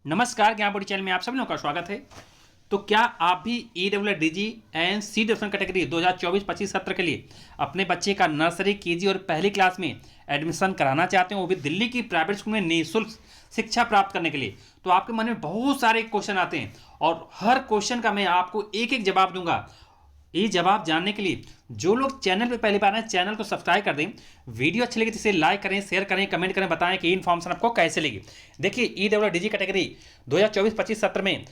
नमस्कार, ज्ञान चैनल में आप सभी लोगों का स्वागत है। तो क्या आप भी EWDG and C division category 2024-25 सत्र के लिए अपने बच्चे का नर्सरी, केजी और पहली क्लास में एडमिशन कराना चाहते हैं, वो भी दिल्ली की प्राइवेट स्कूल में निःशुल्क शिक्षा प्राप्त करने के लिए? तो आपके मन में बहुत सारे क्वेश्चन आते हैं और हर क्वेश्चन का मैं आपको एक एक जवाब दूंगा। ये जवाब जानने के लिए जो लोग चैनल पे पहली बार हैं, चैनल को सब्सक्राइब कर दें। वीडियो अच्छी लगी तो इसे लाइक करें, शेयर करें, कमेंट करें, बताएं कि इन्फॉर्मेशन आपको कैसे लगी। देखिए, EWDG कैटेगरी 2024-25 सत्र में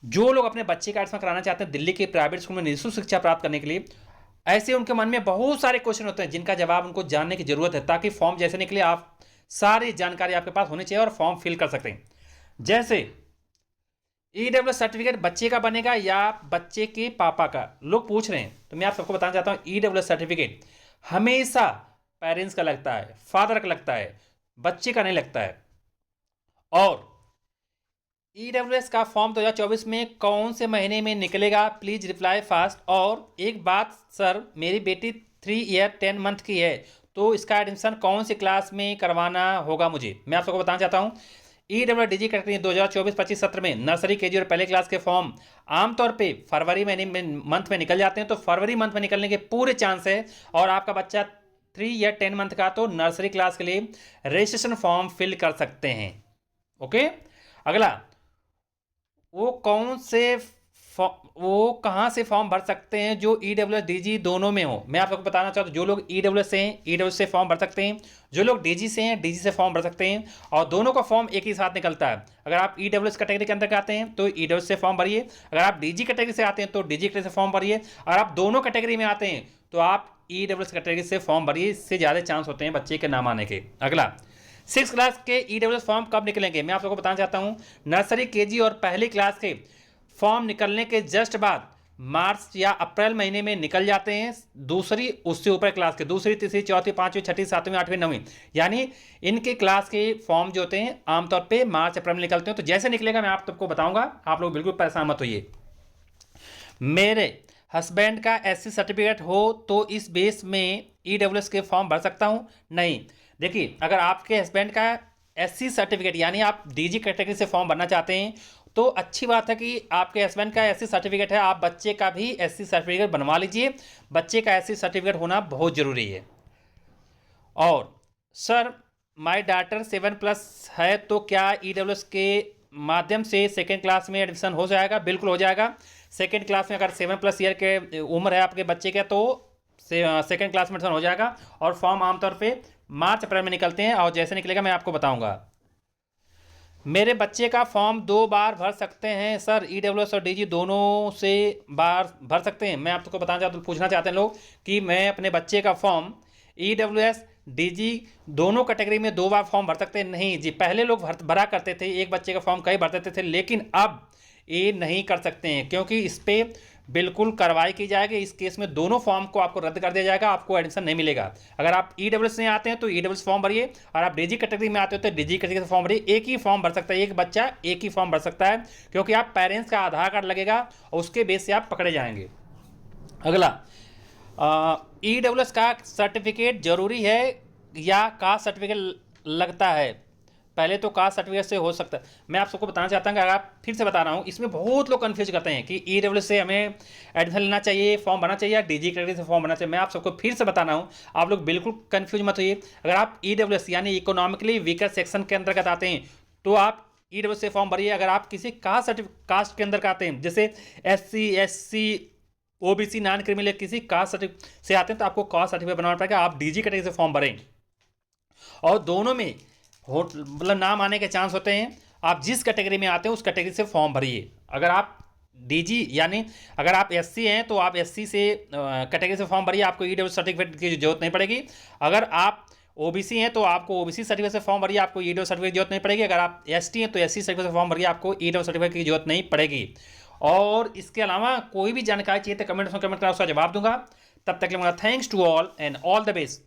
जो लोग अपने बच्चे का एडमिशन कराना चाहते हैं दिल्ली के प्राइवेट स्कूल में निःशुल्क शिक्षा प्राप्त करने के लिए, ऐसे उनके मन में बहुत सारे क्वेश्चन होते हैं जिनका जवाब उनको जानने की जरूरत है, ताकि फॉर्म जैसे निकले आप सारी जानकारी आपके पास होनी चाहिए और फॉर्म फिल कर सकते हैं। जैसे EWS सर्टिफिकेट बच्चे का बनेगा या बच्चे के पापा का, लोग पूछ रहे हैं। तो मैं आप सबको बताना चाहता हूं, EWS सर्टिफिकेट हमेशा पेरेंट्स का लगता है, फादर का लगता है, बच्चे का नहीं लगता है। और EWS का फॉर्म 2024 में कौन से महीने में निकलेगा? Please reply fast. और एक बात सर, मेरी बेटी 3 ईयर 10 मंथ की है, तो इसका एडमिशन कौन सी क्लास में करवाना होगा मुझे? मैं आप सबको बताना चाहता हूं, EWDG कैटेगरी 2024-25 सत्र में नर्सरी, केजी और पहले क्लास के फॉर्म आमतौर पे फरवरी महीने में मंथ में निकल जाते हैं। तो फरवरी मंथ में निकलने के पूरे चांस है। और आपका बच्चा 3 या 10 मंथ का, तो नर्सरी क्लास के लिए रजिस्ट्रेशन फॉर्म फिल कर सकते हैं। ओके, अगला, वो कौन से वो कहाँ से फॉर्म भर सकते हैं जो EWDG दोनों में हो? मैं आप लोगों को बताना चाहता हूँ, जो लोग EWS से हैं, EWS से फॉर्म भर सकते हैं। जो लोग DG से हैं, DG से फॉर्म भर सकते हैं। और दोनों का फॉर्म एक ही साथ निकलता है। अगर आप EWS कैटेगरी के अंदर आते हैं तो EWS से फॉर्म भरिए। अगर आप DG कैटेगरी से आते हैं तो DG कैटेगरी से फॉर्म भरिए। अगर आप दोनों कैटेगरी में आते हैं तो आप EWS कैटेगरी से फॉर्म भरिए। इससे ज़्यादा चांस होते हैं बच्चे के नाम आने के। अगला, 6 क्लास के EWS फॉर्म कब निकलेंगे? मैं आप लोगों को बताना चाहता हूँ, नर्सरी, केजी और पहली क्लास के फॉर्म निकलने के जस्ट बाद मार्च या अप्रैल महीने में निकल जाते हैं। दूसरी, उससे ऊपर क्लास के दूसरी, तीसरी, चौथी, पांचवी, छठी, सातवीं, आठवीं, नवीं, यानी इनके क्लास के फॉर्म जो होते हैं आमतौर पे मार्च अप्रैल में निकलते हैं। तो जैसे निकलेगा मैं आप सबको बताऊंगा, आप लोग बिल्कुल परेशान मत होइए। मेरे हस्बैंड का SC सर्टिफिकेट हो तो इस बेस में EWS के फॉर्म भर सकता हूं? नहीं। देखिए, अगर आपके हस्बैंड का SC सर्टिफिकेट यानी आप DG कैटेगरी से फॉर्म भरना चाहते हैं तो अच्छी बात है कि आपके हस्बैंड का SC सर्टिफिकेट है, आप बच्चे का भी SC सर्टिफिकेट बनवा लीजिए। बच्चे का SC सर्टिफिकेट होना बहुत ज़रूरी है। और सर, माय डाटर 7+ है, तो क्या EWS के माध्यम से सेकेंड क्लास में एडमिशन हो जाएगा? बिल्कुल हो जाएगा। सेकेंड क्लास में अगर 7+ ईयर के उम्र है आपके बच्चे के, तो सेकेंड क्लास में एडमिशन हो जाएगा। और फॉर्म आमतौर पे मार्च अप्रैल में निकलते हैं, और जैसे निकलेगा मैं आपको बताऊंगा। मेरे बच्चे का फॉर्म 2 बार भर सकते हैं सर? EWS और DG दोनों से बार भर सकते हैं? मैं आपको बताना चाहता हूँ, पूछना चाहते हैं लोग कि मैं अपने बच्चे का फॉर्म EWS DG दोनों कैटेगरी में 2 बार फॉर्म भर सकते हैं? नहीं जी, पहले लोग भरा करते थे, एक बच्चे का फॉर्म कई भर देते थे, लेकिन अब ये नहीं कर सकते हैं, क्योंकि इस पर बिल्कुल कार्रवाई की जाएगी। इस केस में दोनों फॉर्म को आपको रद्द कर दिया जाएगा, आपको एडमिशन नहीं मिलेगा। अगर आप EWS से आते हैं तो EWS फॉर्म भरिए, और आप DG कैटेगरी में आते हो तो DG कैटेगरी से फॉर्म भरिए। एक ही फॉर्म भर सकता है, एक बच्चा एक ही फॉर्म भर सकता है, क्योंकि आप पेरेंट्स का आधार कार्ड लगेगा और उसके बेस से आप पकड़े जाएंगे। अगला, EWS का सर्टिफिकेट जरूरी है या कास्ट सर्टिफिकेट लगता है? पहले तो कास्ट सर्टिफिकेट से हो सकता है। मैं आप सबको बताना चाहता हूँ कि अगर आप फिर से बता रहा हूँ, इसमें बहुत लोग कंफ्यूज करते हैं कि EWS से हमें एडमिशन लेना चाहिए, फॉर्म भरना चाहिए, या DG कैटेगरी से फॉर्म भरना चाहिए। मैं आप सबको फिर से बताना हूँ, आप लोग बिल्कुल कंफ्यूज मत होइए। अगर आप EWS यानी इकोनॉमिकली वीकर सेक्शन के अंतर्गत आते हैं तो आप EWS से फॉर्म भरिए। अगर आप किसी कास्ट के अंदर आते हैं, जैसे SC, SC, OBC, non criminal, किसी कास्ट से आते हैं, तो आपको कास्ट सर्टिफिकेट बनाना पड़ेगा। आप DG कैटेगरी से फॉर्म भरें, और दोनों में मतलब नाम आने के चांस होते हैं। आप जिस कैटेगरी में आते हैं उस कैटेगरी से फॉर्म भरिए। अगर आप DG यानी अगर आप SC हैं तो आप SC से कैटेगरी से फॉर्म भरिए, आपको EWS सर्टिफिकेट की जरूरत नहीं पड़ेगी। अगर आप OBC हैं तो आपको OBC सर्टिफिकेट से फॉर्म भरिए, आपको EWS सर्टिफिकेट की जरूरत नहीं पड़ेगी। अगर आप ST हैं तो SC सर्टिफिकेट से फॉर्म भरिए, आपको EWS सर्टिफिकेट की जरूरत नहीं पड़ेगी। और इसके अलावा कोई भी जानकारी चाहिए तो कमेंट करना, उसका जवाब दूंगा। तब तक के लिए thanks to all and all the best.